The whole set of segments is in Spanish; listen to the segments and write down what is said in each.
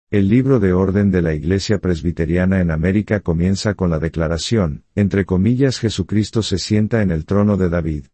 El libro de orden de la Iglesia Presbiteriana en América comienza con la declaración, entre comillas, Jesucristo se sienta en el trono de David.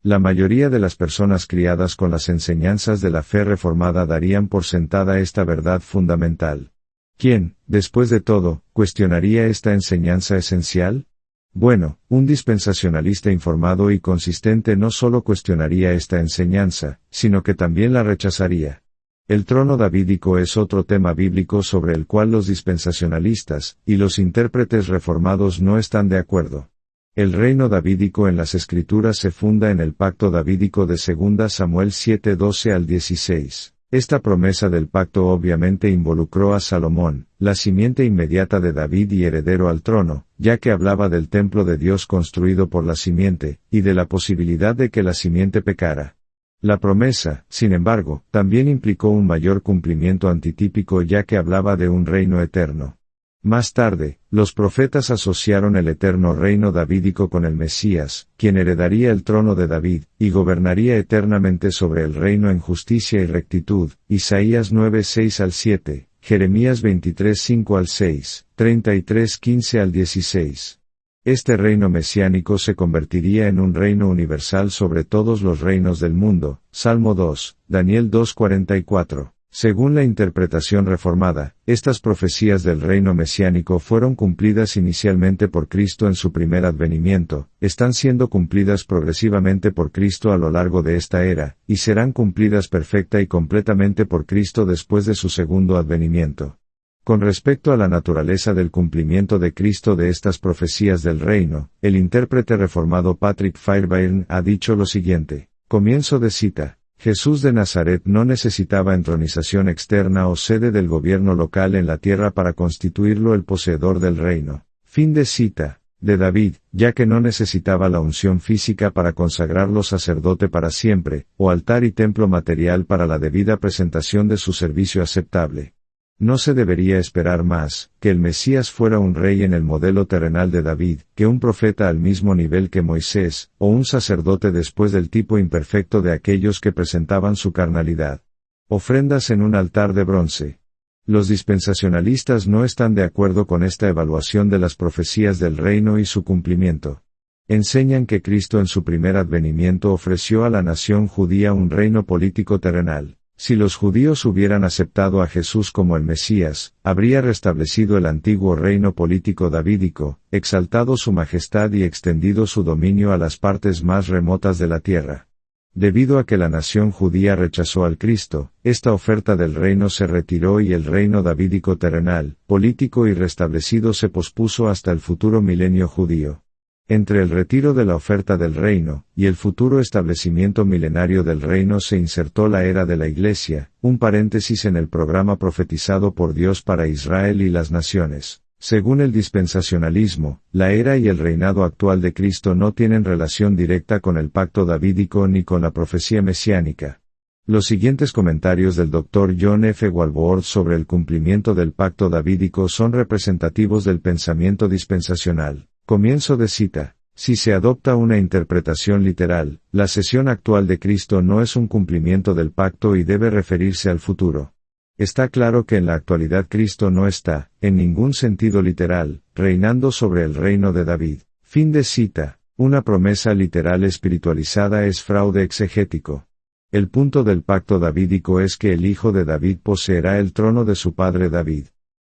La mayoría de las personas criadas con las enseñanzas de la fe reformada darían por sentada esta verdad fundamental. ¿Quién, después de todo, cuestionaría esta enseñanza esencial? Bueno, un dispensacionalista informado y consistente no solo cuestionaría esta enseñanza, sino que también la rechazaría. El trono davídico es otro tema bíblico sobre el cual los dispensacionalistas y los intérpretes reformados no están de acuerdo. El reino davídico en las Escrituras se funda en el pacto davídico de 2 Samuel 7:12 al 16. Esta promesa del pacto obviamente involucró a Salomón, la simiente inmediata de David y heredero al trono, ya que hablaba del templo de Dios construido por la simiente, y de la posibilidad de que la simiente pecara. La promesa, sin embargo, también implicó un mayor cumplimiento antitípico ya que hablaba de un reino eterno. Más tarde, los profetas asociaron el eterno reino davídico con el Mesías, quien heredaría el trono de David, y gobernaría eternamente sobre el reino en justicia y rectitud, Isaías 9:6 al 7, Jeremías 23:5 al 6, 33:15 al 16. Este reino mesiánico se convertiría en un reino universal sobre todos los reinos del mundo, Salmo 2, Daniel 2:44. Según la interpretación reformada, estas profecías del reino mesiánico fueron cumplidas inicialmente por Cristo en su primer advenimiento, están siendo cumplidas progresivamente por Cristo a lo largo de esta era, y serán cumplidas perfecta y completamente por Cristo después de su segundo advenimiento. Con respecto a la naturaleza del cumplimiento de Cristo de estas profecías del reino, el intérprete reformado Patrick Fairbairn ha dicho lo siguiente, comienzo de cita. Jesús de Nazaret no necesitaba entronización externa o sede del gobierno local en la tierra para constituirlo el poseedor del reino. Fin de cita. De David, ya que no necesitaba la unción física para consagrarlo sacerdote para siempre, o altar y templo material para la debida presentación de su servicio aceptable. No se debería esperar más, que el Mesías fuera un rey en el modelo terrenal de David, que un profeta al mismo nivel que Moisés, o un sacerdote después del tipo imperfecto de aquellos que presentaban su carnalidad. Ofrendas en un altar de bronce. Los dispensacionalistas no están de acuerdo con esta evaluación de las profecías del reino y su cumplimiento. Enseñan que Cristo en su primer advenimiento ofreció a la nación judía un reino político terrenal. Si los judíos hubieran aceptado a Jesús como el Mesías, habría restablecido el antiguo reino político davídico, exaltado su majestad y extendido su dominio a las partes más remotas de la tierra. Debido a que la nación judía rechazó al Cristo, esta oferta del reino se retiró y el reino davídico terrenal, político y restablecido se pospuso hasta el futuro milenio judío. Entre el retiro de la oferta del reino, y el futuro establecimiento milenario del reino se insertó la era de la Iglesia, un paréntesis en el programa profetizado por Dios para Israel y las naciones. Según el dispensacionalismo, la era y el reinado actual de Cristo no tienen relación directa con el pacto davídico ni con la profecía mesiánica. Los siguientes comentarios del Dr. John F. Walworth sobre el cumplimiento del pacto davídico son representativos del pensamiento dispensacional. Comienzo de cita. Si se adopta una interpretación literal, la sesión actual de Cristo no es un cumplimiento del pacto y debe referirse al futuro. Está claro que en la actualidad Cristo no está, en ningún sentido literal, reinando sobre el reino de David. Fin de cita. Una promesa literal espiritualizada es fraude exegético. El punto del pacto davídico es que el hijo de David poseerá el trono de su padre David.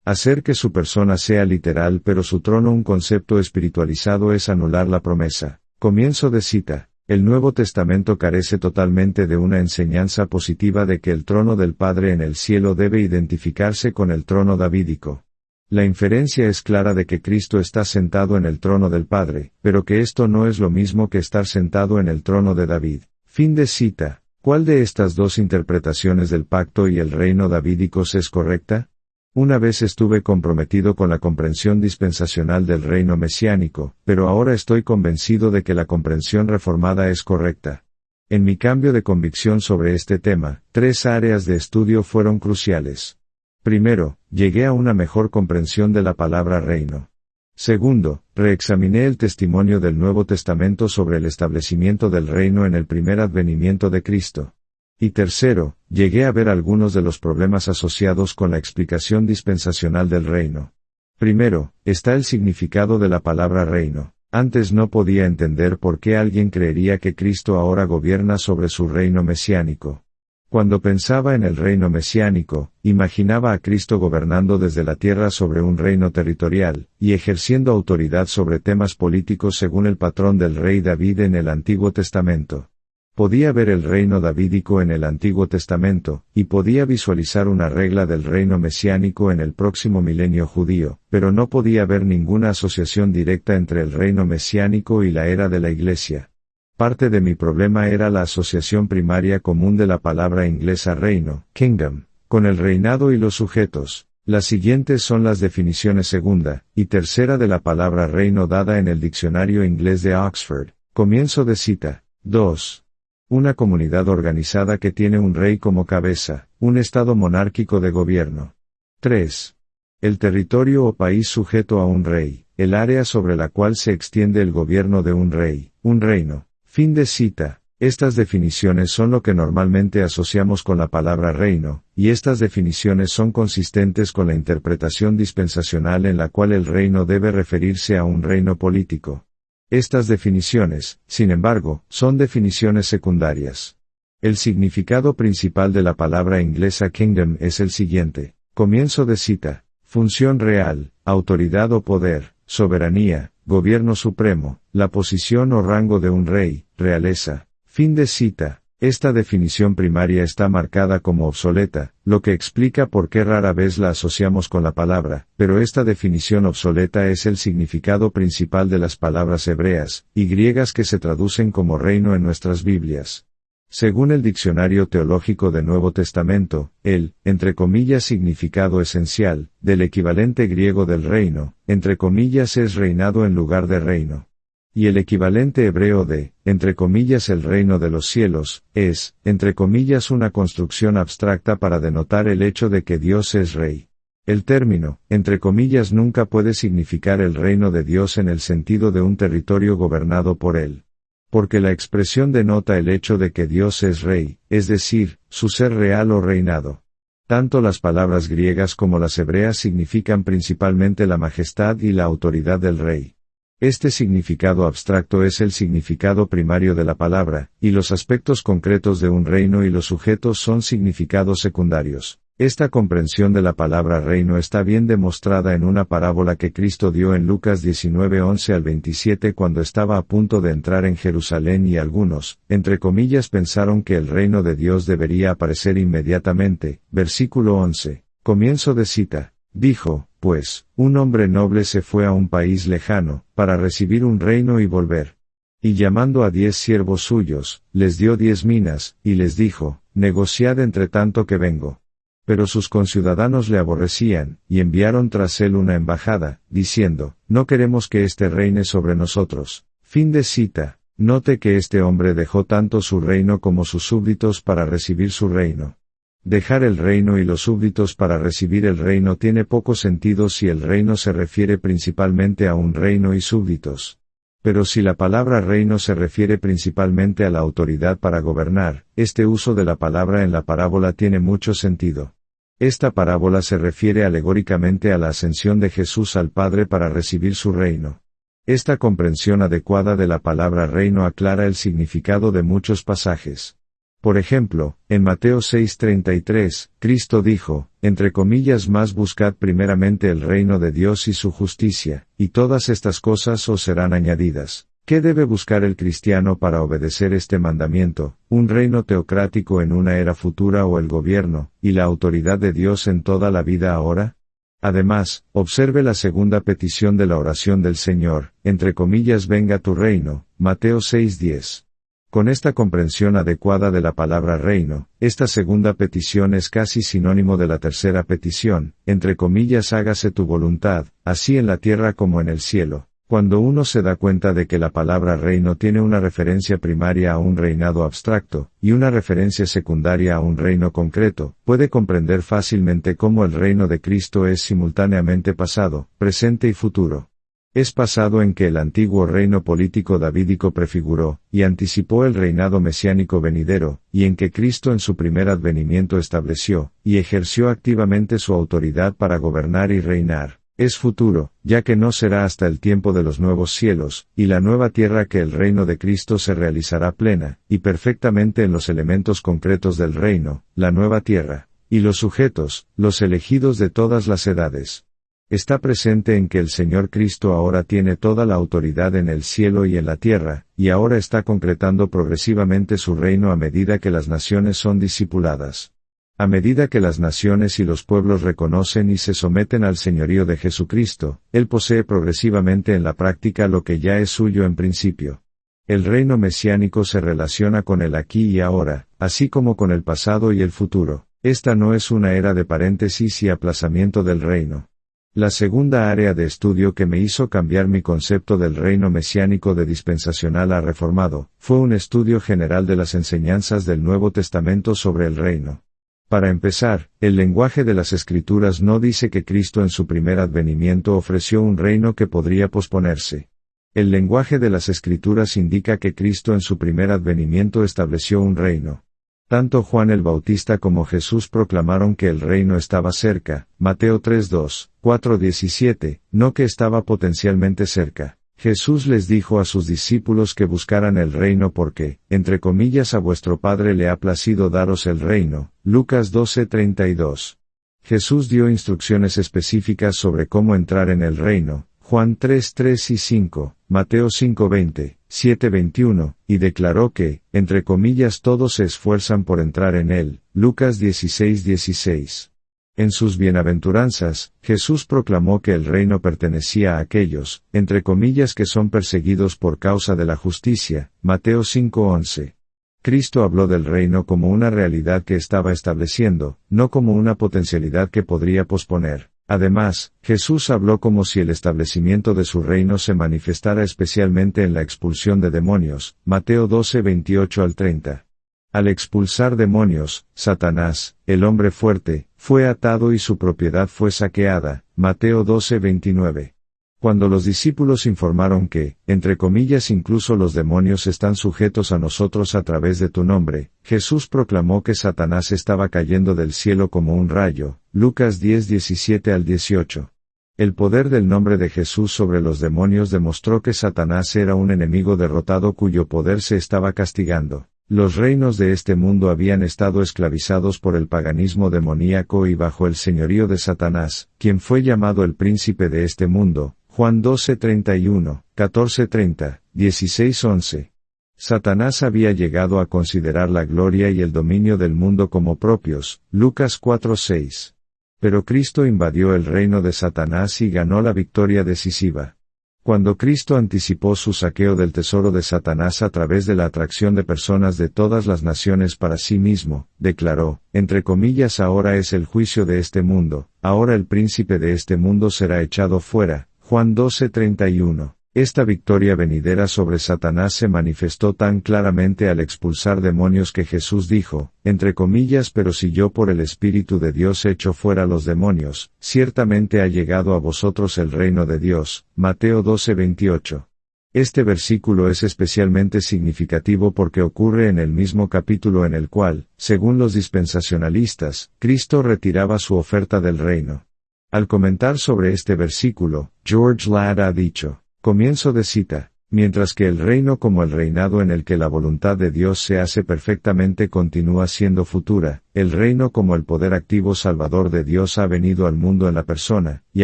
Hacer que su persona sea literal pero su trono un concepto espiritualizado es anular la promesa. Comienzo de cita. El Nuevo Testamento carece totalmente de una enseñanza positiva de que el trono del Padre en el cielo debe identificarse con el trono davídico. La inferencia es clara de que Cristo está sentado en el trono del Padre, pero que esto no es lo mismo que estar sentado en el trono de David. Fin de cita. ¿Cuál de estas dos interpretaciones del pacto y el reino davídicos es correcta? Una vez estuve comprometido con la comprensión dispensacional del reino mesiánico, pero ahora estoy convencido de que la comprensión reformada es correcta. En mi cambio de convicción sobre este tema, 3 áreas de estudio fueron cruciales. Primero, llegué a una mejor comprensión de la palabra reino. Segundo, reexaminé el testimonio del Nuevo Testamento sobre el establecimiento del reino en el primer advenimiento de Cristo. Y tercero, llegué a ver algunos de los problemas asociados con la explicación dispensacional del reino. Primero, está el significado de la palabra reino. Antes no podía entender por qué alguien creería que Cristo ahora gobierna sobre su reino mesiánico. Cuando pensaba en el reino mesiánico, imaginaba a Cristo gobernando desde la tierra sobre un reino territorial, y ejerciendo autoridad sobre temas políticos según el patrón del rey David en el Antiguo Testamento. Podía ver el reino davídico en el Antiguo Testamento, y podía visualizar una regla del reino mesiánico en el próximo milenio judío, pero no podía ver ninguna asociación directa entre el reino mesiánico y la era de la Iglesia. Parte de mi problema era la asociación primaria común de la palabra inglesa reino, kingdom, con el reinado y los sujetos. Las siguientes son las definiciones segunda y tercera de la palabra reino dada en el diccionario inglés de Oxford. Comienzo de cita. 2. Una comunidad organizada que tiene un rey como cabeza, un estado monárquico de gobierno. 3. El territorio o país sujeto a un rey, el área sobre la cual se extiende el gobierno de un rey, un reino. Fin de cita. Estas definiciones son lo que normalmente asociamos con la palabra reino, y estas definiciones son consistentes con la interpretación dispensacional en la cual el reino debe referirse a un reino político. Estas definiciones, sin embargo, son definiciones secundarias. El significado principal de la palabra inglesa kingdom es el siguiente. Comienzo de cita. Función real, autoridad o poder, soberanía, gobierno supremo, la posición o rango de un rey, realeza. Fin de cita. Esta definición primaria está marcada como obsoleta, lo que explica por qué rara vez la asociamos con la palabra, pero esta definición obsoleta es el significado principal de las palabras hebreas y griegas que se traducen como reino en nuestras Biblias. Según el Diccionario Teológico del Nuevo Testamento, el, entre comillas, significado esencial, del equivalente griego del reino, entre comillas, es reinado en lugar de reino. Y el equivalente hebreo de, entre comillas, el reino de los cielos, es, entre comillas, una construcción abstracta para denotar el hecho de que Dios es rey. El término, entre comillas, nunca puede significar el reino de Dios en el sentido de un territorio gobernado por él. Porque la expresión denota el hecho de que Dios es rey, es decir, su ser real o reinado. Tanto las palabras griegas como las hebreas significan principalmente la majestad y la autoridad del rey. Este significado abstracto es el significado primario de la palabra, y los aspectos concretos de un reino y los sujetos son significados secundarios. Esta comprensión de la palabra reino está bien demostrada en una parábola que Cristo dio en Lucas 19:11 al 27 cuando estaba a punto de entrar en Jerusalén y algunos, entre comillas, pensaron que el reino de Dios debería aparecer inmediatamente. Versículo 11. Comienzo de cita. Dijo, pues, un hombre noble se fue a un país lejano, para recibir un reino y volver. Y llamando a 10 siervos suyos, les dio 10 minas, y les dijo, negociad entre tanto que vengo. Pero sus conciudadanos le aborrecían, y enviaron tras él una embajada, diciendo, no queremos que éste reine sobre nosotros. Fin de cita. Note que este hombre dejó tanto su reino como sus súbditos para recibir su reino. Dejar el reino y los súbditos para recibir el reino tiene poco sentido si el reino se refiere principalmente a un reino y súbditos. Pero si la palabra reino se refiere principalmente a la autoridad para gobernar, este uso de la palabra en la parábola tiene mucho sentido. Esta parábola se refiere alegóricamente a la ascensión de Jesús al Padre para recibir su reino. Esta comprensión adecuada de la palabra reino aclara el significado de muchos pasajes. Por ejemplo, en Mateo 6:33, Cristo dijo, entre comillas, más buscad primeramente el reino de Dios y su justicia, y todas estas cosas os serán añadidas. ¿Qué debe buscar el cristiano para obedecer este mandamiento? Un reino teocrático en una era futura o el gobierno, y la autoridad de Dios en toda la vida ahora? Además, observe la segunda petición de la oración del Señor, entre comillas, venga tu reino, Mateo 6:10. Con esta comprensión adecuada de la palabra reino, esta segunda petición es casi sinónimo de la tercera petición, entre comillas, hágase tu voluntad, así en la tierra como en el cielo. Cuando uno se da cuenta de que la palabra reino tiene una referencia primaria a un reinado abstracto, y una referencia secundaria a un reino concreto, puede comprender fácilmente cómo el reino de Cristo es simultáneamente pasado, presente y futuro. Es pasado en que el antiguo reino político davídico prefiguró, y anticipó el reinado mesiánico venidero, y en que Cristo en su primer advenimiento estableció, y ejerció activamente su autoridad para gobernar y reinar. Es futuro, ya que no será hasta el tiempo de los nuevos cielos, y la nueva tierra que el reino de Cristo se realizará plena, y perfectamente en los elementos concretos del reino, la nueva tierra, y los sujetos, los elegidos de todas las edades. Está presente en que el Señor Cristo ahora tiene toda la autoridad en el cielo y en la tierra, y ahora está concretando progresivamente su reino a medida que las naciones son discipuladas. A medida que las naciones y los pueblos reconocen y se someten al señorío de Jesucristo, Él posee progresivamente en la práctica lo que ya es suyo en principio. El reino mesiánico se relaciona con el aquí y ahora, así como con el pasado y el futuro. Esta no es una era de paréntesis y aplazamiento del reino. La segunda área de estudio que me hizo cambiar mi concepto del reino mesiánico de dispensacional a reformado, fue un estudio general de las enseñanzas del Nuevo Testamento sobre el reino. Para empezar, el lenguaje de las Escrituras no dice que Cristo en su primer advenimiento ofreció un reino que podría posponerse. El lenguaje de las Escrituras indica que Cristo en su primer advenimiento estableció un reino. Tanto Juan el Bautista como Jesús proclamaron que el reino estaba cerca, Mateo 3:2, 4:17, no que estaba potencialmente cerca. Jesús les dijo a sus discípulos que buscaran el reino porque, entre comillas, a vuestro Padre le ha placido daros el reino, Lucas 12:32. Jesús dio instrucciones específicas sobre cómo entrar en el reino, Juan 3:3 y 5, Mateo 5:20, 7:21, y declaró que, entre comillas, todos se esfuerzan por entrar en él, Lucas 16:16. En sus bienaventuranzas, Jesús proclamó que el reino pertenecía a aquellos, entre comillas, que son perseguidos por causa de la justicia, Mateo 5:11. Cristo habló del reino como una realidad que estaba estableciendo, no como una potencialidad que podría posponer. Además, Jesús habló como si el establecimiento de su reino se manifestara especialmente en la expulsión de demonios, Mateo 12:28 al 30. Al expulsar demonios, Satanás, el hombre fuerte, fue atado y su propiedad fue saqueada, Mateo 12:29. Cuando los discípulos informaron que, entre comillas, incluso los demonios están sujetos a nosotros a través de tu nombre, Jesús proclamó que Satanás estaba cayendo del cielo como un rayo, Lucas 10:17 al 18. El poder del nombre de Jesús sobre los demonios demostró que Satanás era un enemigo derrotado cuyo poder se estaba castigando. Los reinos de este mundo habían estado esclavizados por el paganismo demoníaco y bajo el señorío de Satanás, quien fue llamado el príncipe de este mundo, Juan 12:31, 14:30, 16:11. Satanás había llegado a considerar la gloria y el dominio del mundo como propios, Lucas 4:6. Pero Cristo invadió el reino de Satanás y ganó la victoria decisiva. Cuando Cristo anticipó su saqueo del tesoro de Satanás a través de la atracción de personas de todas las naciones para sí mismo, declaró, entre comillas, ahora es el juicio de este mundo, ahora el príncipe de este mundo será echado fuera, Juan 12:31. Esta victoria venidera sobre Satanás se manifestó tan claramente al expulsar demonios que Jesús dijo, entre comillas, pero si yo por el Espíritu de Dios echo fuera los demonios, ciertamente ha llegado a vosotros el reino de Dios, Mateo 12:28. Este versículo es especialmente significativo porque ocurre en el mismo capítulo en el cual, según los dispensacionalistas, Cristo retiraba su oferta del reino. Al comentar sobre este versículo, George Ladd ha dicho, comienzo de cita, mientras que el reino como el reinado en el que la voluntad de Dios se hace perfectamente continúa siendo futura, el reino como el poder activo salvador de Dios ha venido al mundo en la persona, y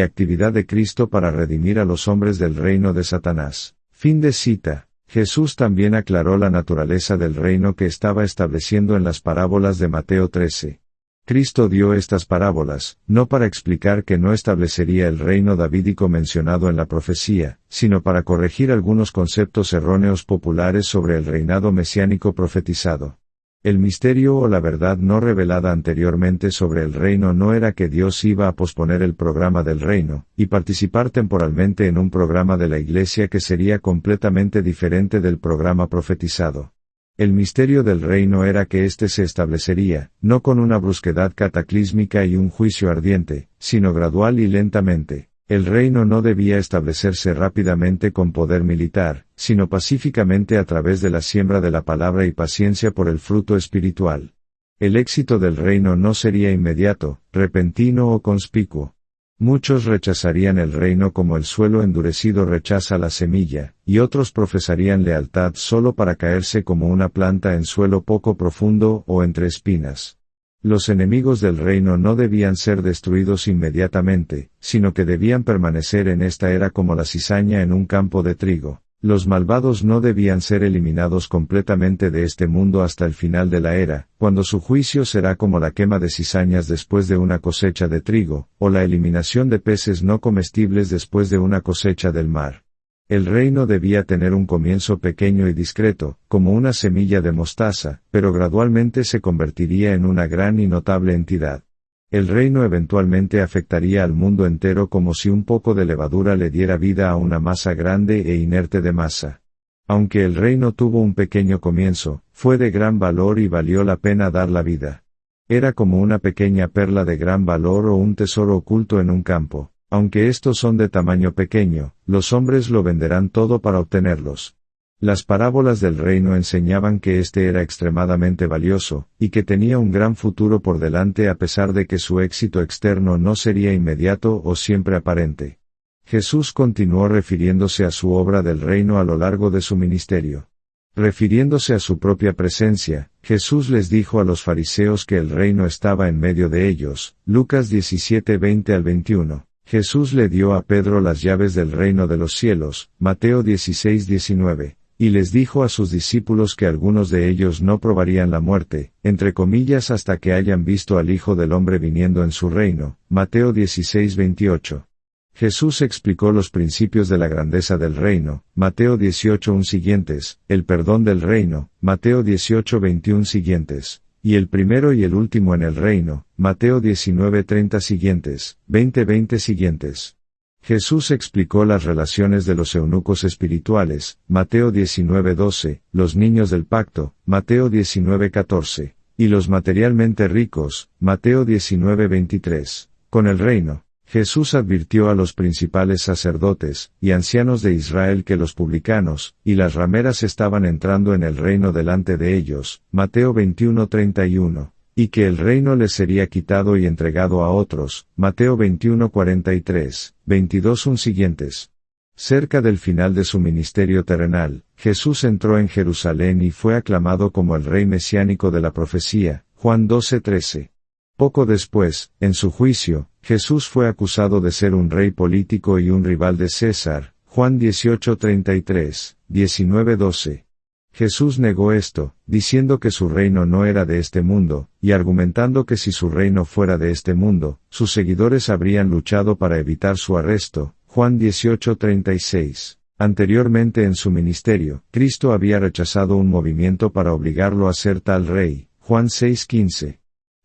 actividad de Cristo para redimir a los hombres del reino de Satanás. Fin de cita. Jesús también aclaró la naturaleza del reino que estaba estableciendo en las parábolas de Mateo 13. Cristo dio estas parábolas, no para explicar que no establecería el reino davídico mencionado en la profecía, sino para corregir algunos conceptos erróneos populares sobre el reinado mesiánico profetizado. El misterio o la verdad no revelada anteriormente sobre el reino no era que Dios iba a posponer el programa del reino, y participar temporalmente en un programa de la Iglesia que sería completamente diferente del programa profetizado. El misterio del reino era que éste se establecería, no con una brusquedad cataclísmica y un juicio ardiente, sino gradual y lentamente. El reino no debía establecerse rápidamente con poder militar, sino pacíficamente a través de la siembra de la palabra y paciencia por el fruto espiritual. El éxito del reino no sería inmediato, repentino o conspicuo. Muchos rechazarían el reino como el suelo endurecido rechaza la semilla, y otros profesarían lealtad solo para caerse como una planta en suelo poco profundo o entre espinas. Los enemigos del reino no debían ser destruidos inmediatamente, sino que debían permanecer en esta era como la cizaña en un campo de trigo. Los malvados no debían ser eliminados completamente de este mundo hasta el final de la era, cuando su juicio será como la quema de cizañas después de una cosecha de trigo, o la eliminación de peces no comestibles después de una cosecha del mar. El reino debía tener un comienzo pequeño y discreto, como una semilla de mostaza, pero gradualmente se convertiría en una gran y notable entidad. El reino eventualmente afectaría al mundo entero como si un poco de levadura le diera vida a una masa grande e inerte de masa. Aunque el reino tuvo un pequeño comienzo, fue de gran valor y valió la pena dar la vida. Era como una pequeña perla de gran valor o un tesoro oculto en un campo. Aunque estos son de tamaño pequeño, los hombres lo venderán todo para obtenerlos. Las parábolas del reino enseñaban que este era extremadamente valioso, y que tenía un gran futuro por delante a pesar de que su éxito externo no sería inmediato o siempre aparente. Jesús continuó refiriéndose a su obra del reino a lo largo de su ministerio. Refiriéndose a su propia presencia, Jesús les dijo a los fariseos que el reino estaba en medio de ellos, Lucas 17:20 al 21. Jesús le dio a Pedro las llaves del reino de los cielos, Mateo 16:19. Y les dijo a sus discípulos que algunos de ellos no probarían la muerte, entre comillas hasta que hayan visto al Hijo del Hombre viniendo en su reino, Mateo 16:28. Jesús explicó los principios de la grandeza del reino, Mateo 18:1 siguientes, el perdón del reino, Mateo 18:21 siguientes, y el primero y el último en el reino, Mateo 19:30 siguientes, 20:20 siguientes. Jesús explicó las relaciones de los eunucos espirituales, Mateo 19:12, los niños del pacto, Mateo 19:14, y los materialmente ricos, Mateo 19:23. Con el reino, Jesús advirtió a los principales sacerdotes y ancianos de Israel que los publicanos y las rameras estaban entrando en el reino delante de ellos, Mateo 21:31. Y que el reino les sería quitado y entregado a otros, Mateo 21:43, 22 siguientes. Cerca del final de su ministerio terrenal, Jesús entró en Jerusalén y fue aclamado como el rey mesiánico de la profecía, Juan 12:13. Poco después, en su juicio, Jesús fue acusado de ser un rey político y un rival de César, Juan 18:33, 19:12. Jesús negó esto, diciendo que su reino no era de este mundo, y argumentando que si su reino fuera de este mundo, sus seguidores habrían luchado para evitar su arresto, Juan 18:36. Anteriormente en su ministerio, Cristo había rechazado un movimiento para obligarlo a ser tal rey, Juan 6:15.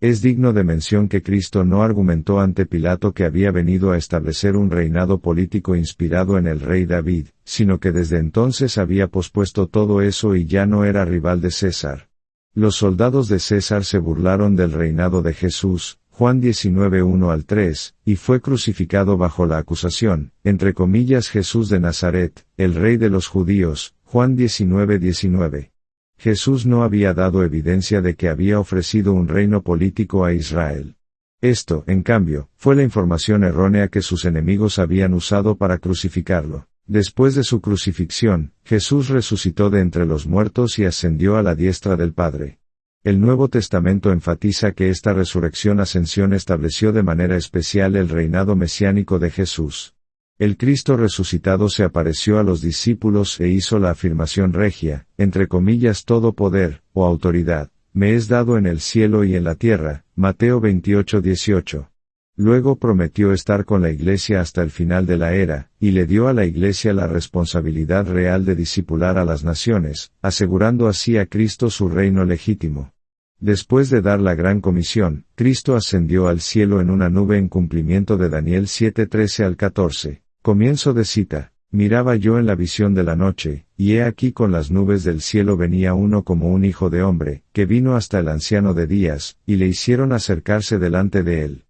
Es digno de mención que Cristo no argumentó ante Pilato que había venido a establecer un reinado político inspirado en el rey David, sino que desde entonces había pospuesto todo eso y ya no era rival de César. Los soldados de César se burlaron del reinado de Jesús, Juan 19:1 al 3, y fue crucificado bajo la acusación, entre comillas Jesús de Nazaret, el rey de los judíos, Juan 19:19. Jesús no había dado evidencia de que había ofrecido un reino político a Israel. Esto, en cambio, fue la información errónea que sus enemigos habían usado para crucificarlo. Después de su crucifixión, Jesús resucitó de entre los muertos y ascendió a la diestra del Padre. El Nuevo Testamento enfatiza que esta resurrección-ascensión estableció de manera especial el reinado mesiánico de Jesús. El Cristo resucitado se apareció a los discípulos e hizo la afirmación regia, entre comillas todo poder, o autoridad, me es dado en el cielo y en la tierra, Mateo 28:18. Luego prometió estar con la Iglesia hasta el final de la era, y le dio a la Iglesia la responsabilidad real de discipular a las naciones, asegurando así a Cristo su reino legítimo. Después de dar la gran comisión, Cristo ascendió al cielo en una nube en cumplimiento de Daniel 7:13 al 14. Comienzo de cita. Miraba yo en la visión de la noche, y he aquí con las nubes del cielo venía uno como un hijo de hombre, que vino hasta el anciano de días, y le hicieron acercarse delante de él.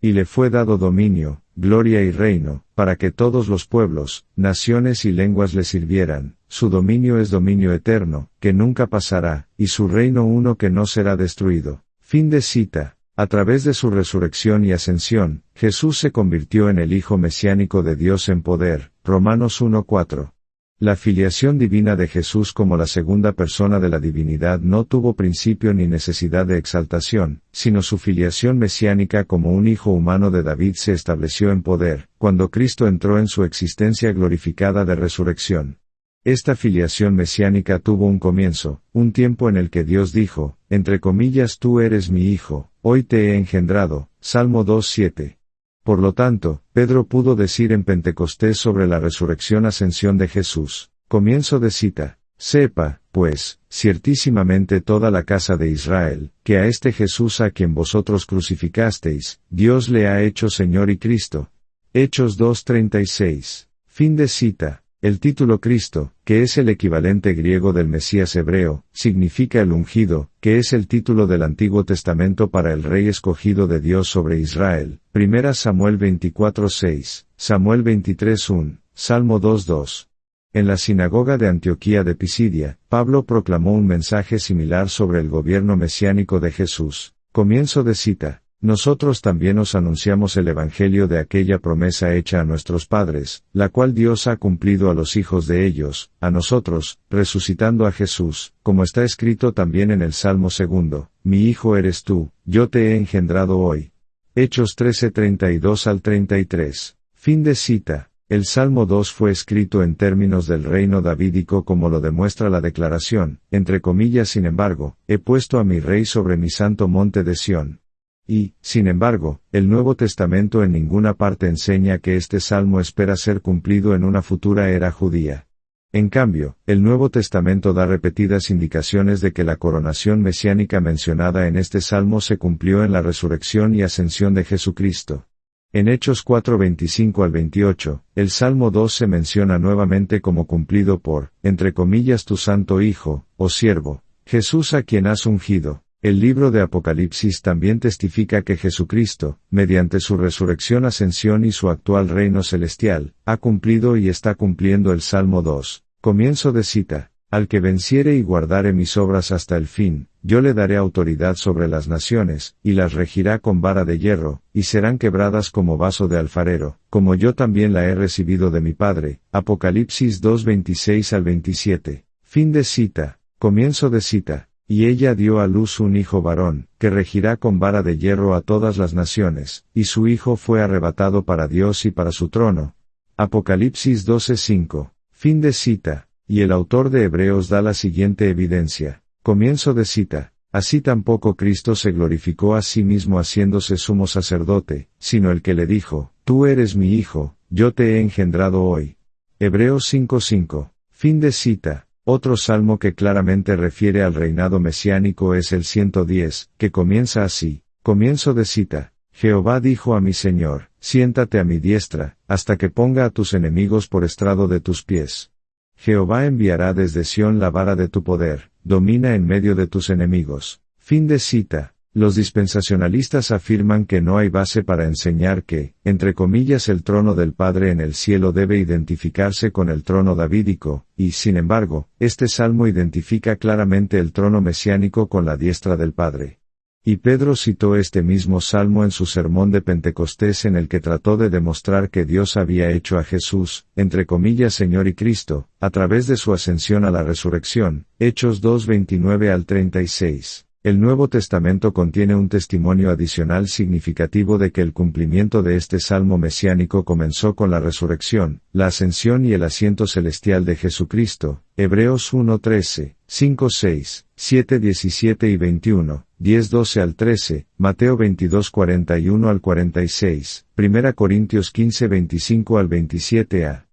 Y le fue dado dominio, gloria y reino, para que todos los pueblos, naciones y lenguas le sirvieran. Su dominio es dominio eterno, que nunca pasará, y su reino uno que no será destruido. Fin de cita. A través de su resurrección y ascensión, Jesús se convirtió en el Hijo mesiánico de Dios en poder. Romanos 1:4. La filiación divina de Jesús como la segunda persona de la divinidad no tuvo principio ni necesidad de exaltación, sino su filiación mesiánica como un hijo humano de David se estableció en poder, cuando Cristo entró en su existencia glorificada de resurrección. Esta filiación mesiánica tuvo un comienzo, un tiempo en el que Dios dijo, entre comillas, tú eres mi hijo, hoy te he engendrado, Salmo 2:7. Por lo tanto, Pedro pudo decir en Pentecostés sobre la resurrección-ascensión de Jesús. Comienzo de cita. Sepa, pues, ciertísimamente toda la casa de Israel, que a este Jesús a quien vosotros crucificasteis, Dios le ha hecho Señor y Cristo. Hechos 2:36. Fin de cita. El título Cristo, que es el equivalente griego del Mesías hebreo, significa el ungido, que es el título del Antiguo Testamento para el Rey escogido de Dios sobre Israel. 1 Samuel 24:6, Samuel 23:1, Salmo 2:2. En la sinagoga de Antioquía de Pisidia, Pablo proclamó un mensaje similar sobre el gobierno mesiánico de Jesús. Comienzo de cita. Nosotros también os anunciamos el evangelio de aquella promesa hecha a nuestros padres, la cual Dios ha cumplido a los hijos de ellos, a nosotros, resucitando a Jesús, como está escrito también en el Salmo 2, mi hijo eres tú, yo te he engendrado hoy. Hechos 13:32 al 33. Fin de cita. El Salmo 2 fue escrito en términos del reino davídico como lo demuestra la declaración, entre comillas sin embargo, he puesto a mi rey sobre mi santo monte de Sión. Y, sin embargo, el Nuevo Testamento en ninguna parte enseña que este salmo espera ser cumplido en una futura era judía. En cambio, el Nuevo Testamento da repetidas indicaciones de que la coronación mesiánica mencionada en este salmo se cumplió en la resurrección y ascensión de Jesucristo. En Hechos 4:25 al 28, el Salmo 2 se menciona nuevamente como cumplido por, entre comillas tu santo Hijo, o siervo, Jesús a quien has ungido. El libro de Apocalipsis también testifica que Jesucristo, mediante su resurrección, ascensión y su actual reino celestial, ha cumplido y está cumpliendo el Salmo 2. Comienzo de cita. Al que venciere y guardare mis obras hasta el fin, yo le daré autoridad sobre las naciones, y las regirá con vara de hierro, y serán quebradas como vaso de alfarero, como yo también la he recibido de mi Padre. Apocalipsis 2:26 al 27. Fin de cita. Comienzo de cita. Y ella dio a luz un hijo varón, que regirá con vara de hierro a todas las naciones, y su hijo fue arrebatado para Dios y para su trono. Apocalipsis 12:5. Fin de cita. Y el autor de Hebreos da la siguiente evidencia. Comienzo de cita. Así tampoco Cristo se glorificó a sí mismo haciéndose sumo sacerdote, sino el que le dijo, tú eres mi hijo, yo te he engendrado hoy. Hebreos 5:5. Fin de cita. Otro salmo que claramente refiere al reinado mesiánico es el 110, que comienza así. Comienzo de cita. Jehová dijo a mi Señor, siéntate a mi diestra, hasta que ponga a tus enemigos por estrado de tus pies. Jehová enviará desde Sión la vara de tu poder, domina en medio de tus enemigos. Fin de cita. Los dispensacionalistas afirman que no hay base para enseñar que, entre comillas, el trono del Padre en el cielo debe identificarse con el trono davídico, y, sin embargo, este salmo identifica claramente el trono mesiánico con la diestra del Padre. Y Pedro citó este mismo salmo en su sermón de Pentecostés en el que trató de demostrar que Dios había hecho a Jesús, entre comillas Señor y Cristo, a través de su ascensión a la resurrección. Hechos 2:29 al 36. El Nuevo Testamento contiene un testimonio adicional significativo de que el cumplimiento de este salmo mesiánico comenzó con la resurrección, la ascensión y el asiento celestial de Jesucristo. Hebreos 1:13, 5:6, 7:17 y 21, 10:12 al 13, Mateo 22:41 al 46, 1 Corintios 15:25 al 27a.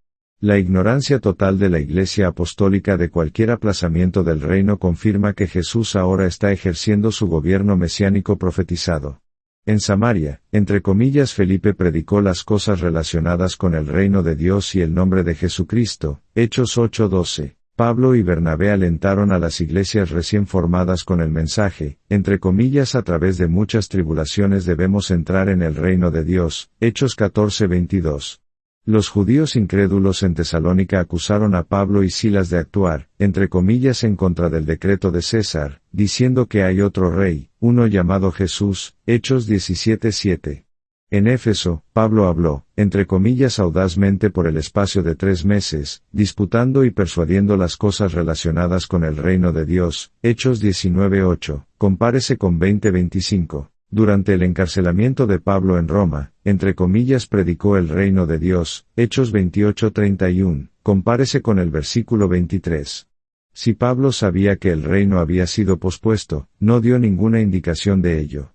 La ignorancia total de la Iglesia Apostólica de cualquier aplazamiento del reino confirma que Jesús ahora está ejerciendo su gobierno mesiánico profetizado. En Samaria, entre comillas, Felipe predicó las cosas relacionadas con el reino de Dios y el nombre de Jesucristo. Hechos 8:12. Pablo y Bernabé alentaron a las iglesias recién formadas con el mensaje, entre comillas, a través de muchas tribulaciones debemos entrar en el reino de Dios, Hechos 14:22. Los judíos incrédulos en Tesalónica acusaron a Pablo y Silas de actuar, entre comillas, en contra del decreto de César, diciendo que hay otro rey, uno llamado Jesús, Hechos 17:7. En Éfeso, Pablo habló, entre comillas, audazmente por el espacio de 3 meses, disputando y persuadiendo las cosas relacionadas con el reino de Dios, Hechos 19:8, compárese con 20:25. Durante el encarcelamiento de Pablo en Roma, entre comillas, predicó el reino de Dios, Hechos 28:31, compárese con el versículo 23. Si Pablo sabía que el reino había sido pospuesto, no dio ninguna indicación de ello.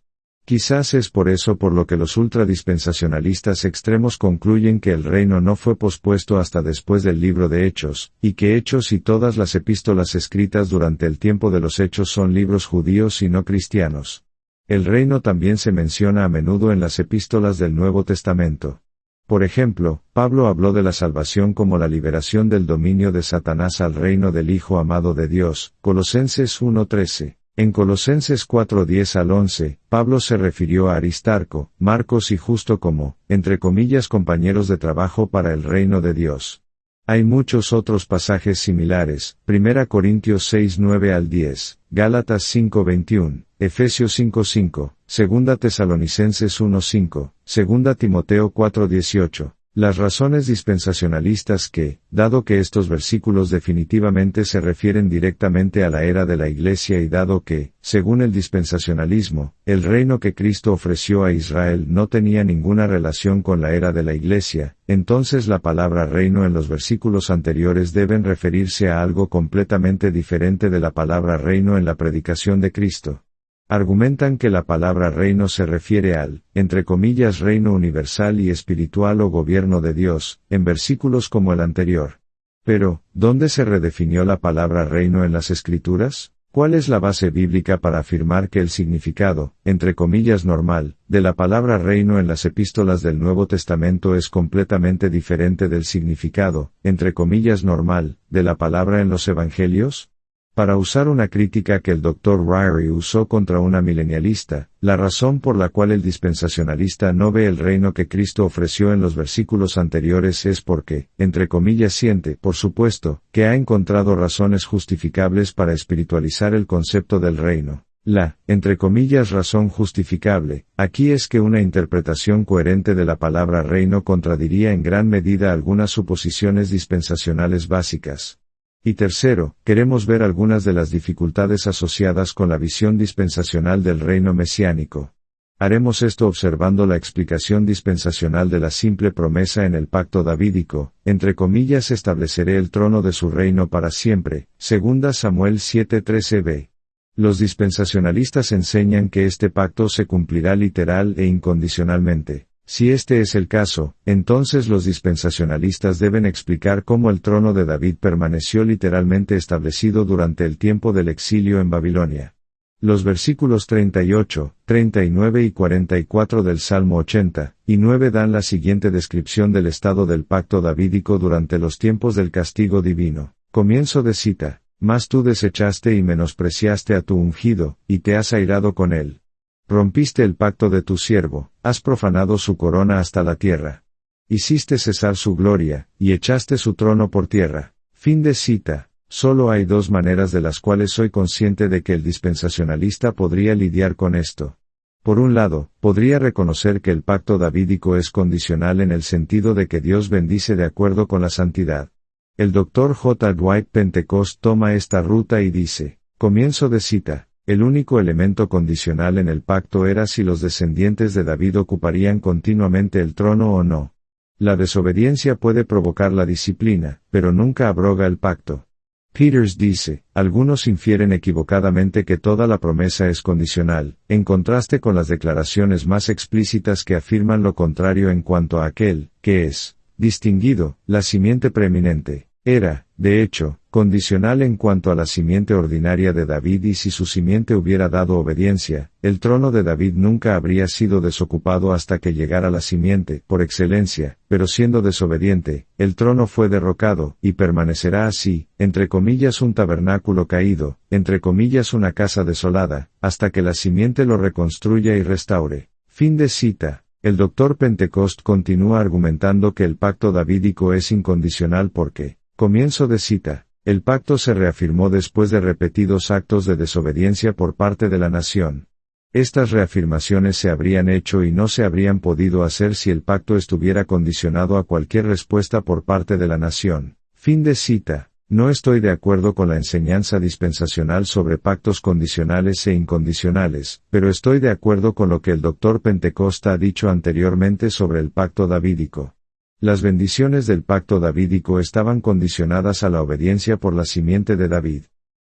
Quizás es por eso por lo que los ultradispensacionalistas extremos concluyen que el reino no fue pospuesto hasta después del libro de Hechos, y que Hechos y todas las epístolas escritas durante el tiempo de los Hechos son libros judíos y no cristianos. El reino también se menciona a menudo en las epístolas del Nuevo Testamento. Por ejemplo, Pablo habló de la salvación como la liberación del dominio de Satanás al reino del Hijo amado de Dios, Colosenses 1:13. En Colosenses 4:10 al 11, Pablo se refirió a Aristarco, Marcos y Justo como, entre comillas, compañeros de trabajo para el reino de Dios. Hay muchos otros pasajes similares, 1 Corintios 6:9 al 10, Gálatas 5:21, Efesios 5:5, 2 Tesalonicenses 1:5, 2 Timoteo 4:18. Las razones dispensacionalistas que, dado que estos versículos definitivamente se refieren directamente a la era de la Iglesia y dado que, según el dispensacionalismo, el reino que Cristo ofreció a Israel no tenía ninguna relación con la era de la Iglesia, entonces la palabra reino en los versículos anteriores deben referirse a algo completamente diferente de la palabra reino en la predicación de Cristo. Argumentan que la palabra reino se refiere al, entre comillas, reino universal y espiritual o gobierno de Dios, en versículos como el anterior. Pero, ¿dónde se redefinió la palabra reino en las Escrituras? ¿Cuál es la base bíblica para afirmar que el significado, entre comillas, normal, de la palabra reino en las epístolas del Nuevo Testamento es completamente diferente del significado, entre comillas, normal, de la palabra en los Evangelios? Para usar una crítica que el Dr. Ryrie usó contra una milenialista, la razón por la cual el dispensacionalista no ve el reino que Cristo ofreció en los versículos anteriores es porque, entre comillas, siente, por supuesto, que ha encontrado razones justificables para espiritualizar el concepto del reino. La, entre comillas, razón justificable, aquí es que una interpretación coherente de la palabra reino contradiría en gran medida algunas suposiciones dispensacionales básicas. Y tercero, queremos ver algunas de las dificultades asociadas con la visión dispensacional del reino mesiánico. Haremos esto observando la explicación dispensacional de la simple promesa en el pacto davídico, entre comillas, estableceré el trono de su reino para siempre, 2 Samuel 7:13b. Los dispensacionalistas enseñan que este pacto se cumplirá literal e incondicionalmente. Si este es el caso, entonces los dispensacionalistas deben explicar cómo el trono de David permaneció literalmente establecido durante el tiempo del exilio en Babilonia. Los versículos 38, 39 y 44 del Salmo 80 y 9 dan la siguiente descripción del estado del pacto davídico durante los tiempos del castigo divino. Comienzo de cita. Mas tú desechaste y menospreciaste a tu ungido, y te has airado con él. Rompiste el pacto de tu siervo, has profanado su corona hasta la tierra. Hiciste cesar su gloria, y echaste su trono por tierra. Fin de cita. Solo hay dos maneras de las cuales soy consciente de que el dispensacionalista podría lidiar con esto. Por un lado, podría reconocer que el pacto davídico es condicional en el sentido de que Dios bendice de acuerdo con la santidad. El Dr. J. Dwight Pentecost toma esta ruta y dice, comienzo de cita. El único elemento condicional en el pacto era si los descendientes de David ocuparían continuamente el trono o no. La desobediencia puede provocar la disciplina, pero nunca abroga el pacto. Peters dice, algunos infieren equivocadamente que toda la promesa es condicional, en contraste con las declaraciones más explícitas que afirman lo contrario en cuanto a aquel, que es, distinguido, la simiente preeminente. Era, de hecho, condicional en cuanto a la simiente ordinaria de David, y si su simiente hubiera dado obediencia, el trono de David nunca habría sido desocupado hasta que llegara la simiente, por excelencia, pero siendo desobediente, el trono fue derrocado, y permanecerá así, entre comillas un tabernáculo caído, entre comillas una casa desolada, hasta que la simiente lo reconstruya y restaure. Fin de cita. El Dr. Pentecost continúa argumentando que el pacto davídico es incondicional porque, comienzo de cita, el pacto se reafirmó después de repetidos actos de desobediencia por parte de la nación. Estas reafirmaciones se habrían hecho y no se habrían podido hacer si el pacto estuviera condicionado a cualquier respuesta por parte de la nación. Fin de cita. No estoy de acuerdo con la enseñanza dispensacional sobre pactos condicionales e incondicionales, pero estoy de acuerdo con lo que el Dr. Pentecost ha dicho anteriormente sobre el pacto davídico. Las bendiciones del pacto davídico estaban condicionadas a la obediencia por la simiente de David.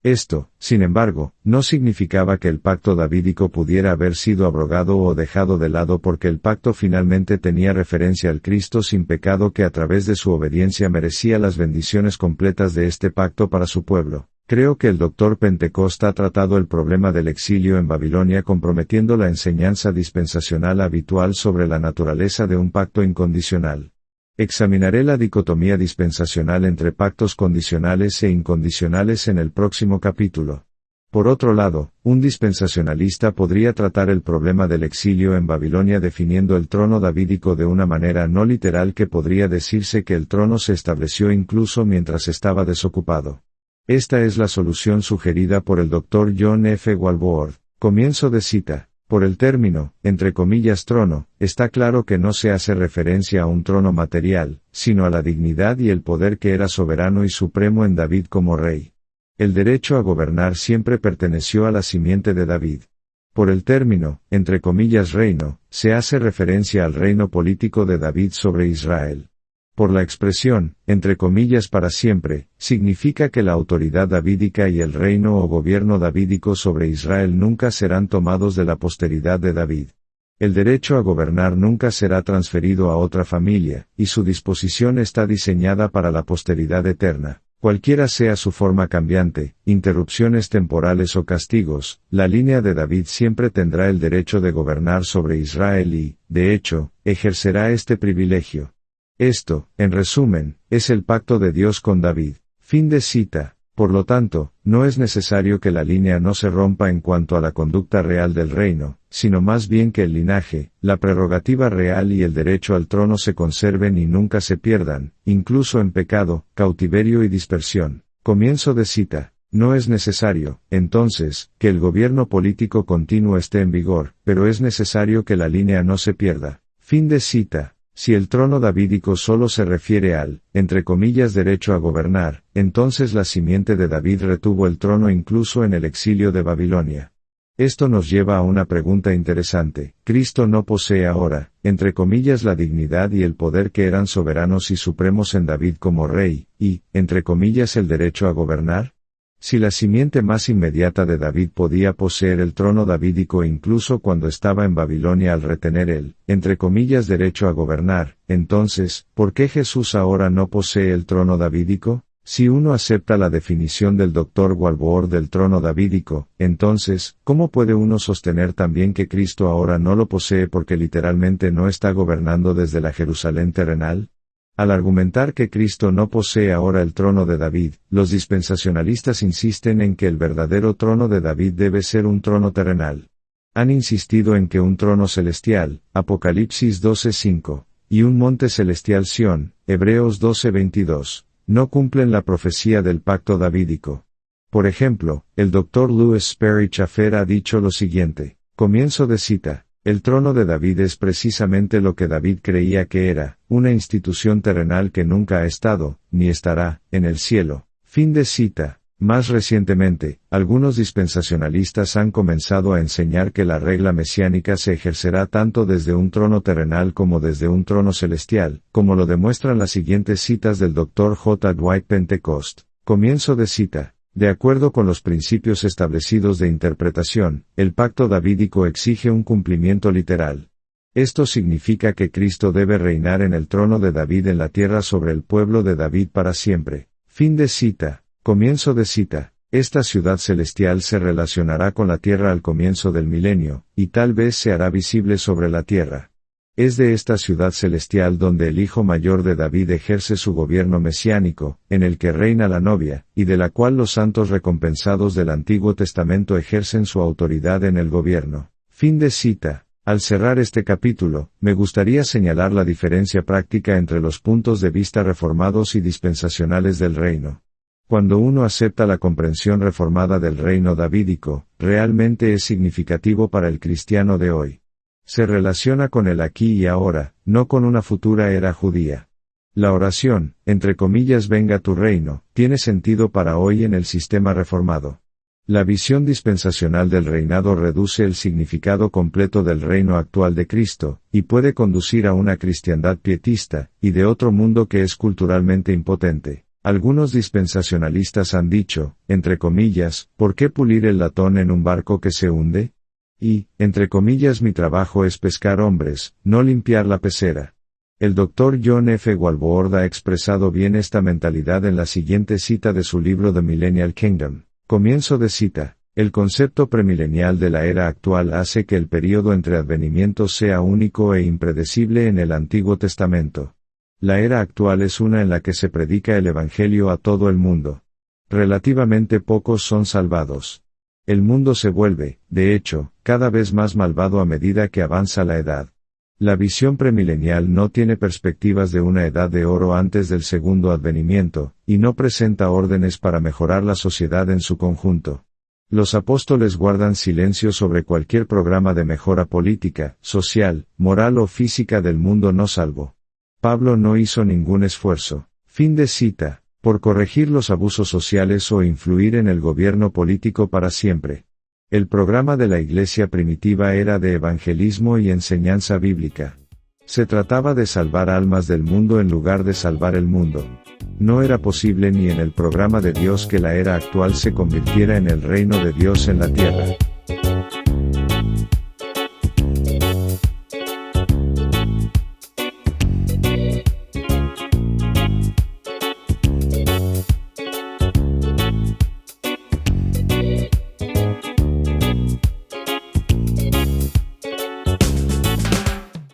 Esto, sin embargo, no significaba que el pacto davídico pudiera haber sido abrogado o dejado de lado, porque el pacto finalmente tenía referencia al Cristo sin pecado, que a través de su obediencia merecía las bendiciones completas de este pacto para su pueblo. Creo que el Dr. Pentecost ha tratado el problema del exilio en Babilonia comprometiendo la enseñanza dispensacional habitual sobre la naturaleza de un pacto incondicional. Examinaré la dicotomía dispensacional entre pactos condicionales e incondicionales en el próximo capítulo. Por otro lado, un dispensacionalista podría tratar el problema del exilio en Babilonia definiendo el trono davídico de una manera no literal, que podría decirse que el trono se estableció incluso mientras estaba desocupado. Esta es la solución sugerida por el Dr. John F. Walvoord. Comienzo de cita. Por el término, entre comillas trono, está claro que no se hace referencia a un trono material, sino a la dignidad y el poder que era soberano y supremo en David como rey. El derecho a gobernar siempre perteneció a la simiente de David. Por el término, entre comillas reino, se hace referencia al reino político de David sobre Israel. Por la expresión, entre comillas para siempre, significa que la autoridad davídica y el reino o gobierno davídico sobre Israel nunca serán tomados de la posteridad de David. El derecho a gobernar nunca será transferido a otra familia, y su disposición está diseñada para la posteridad eterna. Cualquiera sea su forma cambiante, interrupciones temporales o castigos, la línea de David siempre tendrá el derecho de gobernar sobre Israel y, de hecho, ejercerá este privilegio. Esto, en resumen, es el pacto de Dios con David. Fin de cita. Por lo tanto, no es necesario que la línea no se rompa en cuanto a la conducta real del reino, sino más bien que el linaje, la prerrogativa real y el derecho al trono se conserven y nunca se pierdan, incluso en pecado, cautiverio y dispersión. Comienzo de cita. No es necesario, entonces, que el gobierno político continuo esté en vigor, pero es necesario que la línea no se pierda. Fin de cita. Si el trono davídico solo se refiere al, entre comillas, derecho a gobernar, entonces la simiente de David retuvo el trono incluso en el exilio de Babilonia. Esto nos lleva a una pregunta interesante. ¿Cristo no posee ahora, entre comillas, la dignidad y el poder que eran soberanos y supremos en David como rey, y, entre comillas, el derecho a gobernar? Si la simiente más inmediata de David podía poseer el trono davídico incluso cuando estaba en Babilonia al retener el, entre comillas, derecho a gobernar, entonces, ¿por qué Jesús ahora no posee el trono davídico? Si uno acepta la definición del Dr. Walvoord del trono davídico, entonces, ¿cómo puede uno sostener también que Cristo ahora no lo posee porque literalmente no está gobernando desde la Jerusalén terrenal? Al argumentar que Cristo no posee ahora el trono de David, los dispensacionalistas insisten en que el verdadero trono de David debe ser un trono terrenal. Han insistido en que un trono celestial, Apocalipsis 12:5, y un monte celestial Sión, Hebreos 12:22, no cumplen la profecía del pacto davídico. Por ejemplo, el Dr. Louis Sperry Chafer ha dicho lo siguiente, comienzo de cita. El trono de David es precisamente lo que David creía que era, una institución terrenal que nunca ha estado, ni estará, en el cielo. Fin de cita. Más recientemente, algunos dispensacionalistas han comenzado a enseñar que la regla mesiánica se ejercerá tanto desde un trono terrenal como desde un trono celestial, como lo demuestran las siguientes citas del Dr. J. Dwight Pentecost. Comienzo de cita. De acuerdo con los principios establecidos de interpretación, el pacto davídico exige un cumplimiento literal. Esto significa que Cristo debe reinar en el trono de David en la tierra sobre el pueblo de David para siempre. Fin de cita. Comienzo de cita. Esta ciudad celestial se relacionará con la tierra al comienzo del milenio, y tal vez se hará visible sobre la tierra. Es de esta ciudad celestial donde el hijo mayor de David ejerce su gobierno mesiánico, en el que reina la novia, y de la cual los santos recompensados del Antiguo Testamento ejercen su autoridad en el gobierno. Fin de cita. Al cerrar este capítulo, me gustaría señalar la diferencia práctica entre los puntos de vista reformados y dispensacionales del reino. Cuando uno acepta la comprensión reformada del reino davídico, realmente es significativo para el cristiano de hoy. Se relaciona con el aquí y ahora, no con una futura era judía. La oración, entre comillas venga tu reino, tiene sentido para hoy en el sistema reformado. La visión dispensacional del reinado reduce el significado completo del reino actual de Cristo, y puede conducir a una cristiandad pietista, y de otro mundo que es culturalmente impotente. Algunos dispensacionalistas han dicho, entre comillas, ¿por qué pulir el latón en un barco que se hunde? Y, entre comillas mi trabajo es pescar hombres, no limpiar la pecera. El Dr. John F. Walvoord ha expresado bien esta mentalidad en la siguiente cita de su libro The Millennial Kingdom. Comienzo de cita. El concepto premilenial de la era actual hace que el período entre advenimientos sea único e impredecible en el Antiguo Testamento. La era actual es una en la que se predica el Evangelio a todo el mundo. Relativamente pocos son salvados. El mundo se vuelve, de hecho, cada vez más malvado a medida que avanza la edad. La visión premilenial no tiene perspectivas de una edad de oro antes del segundo advenimiento, y no presenta órdenes para mejorar la sociedad en su conjunto. Los apóstoles guardan silencio sobre cualquier programa de mejora política, social, moral o física del mundo no salvo. Pablo no hizo ningún esfuerzo. Fin de cita. Por corregir los abusos sociales o influir en el gobierno político para siempre. El programa de la iglesia primitiva era de evangelismo y enseñanza bíblica. Se trataba de salvar almas del mundo en lugar de salvar el mundo. No era posible ni en el programa de Dios que la era actual se convirtiera en el reino de Dios en la tierra.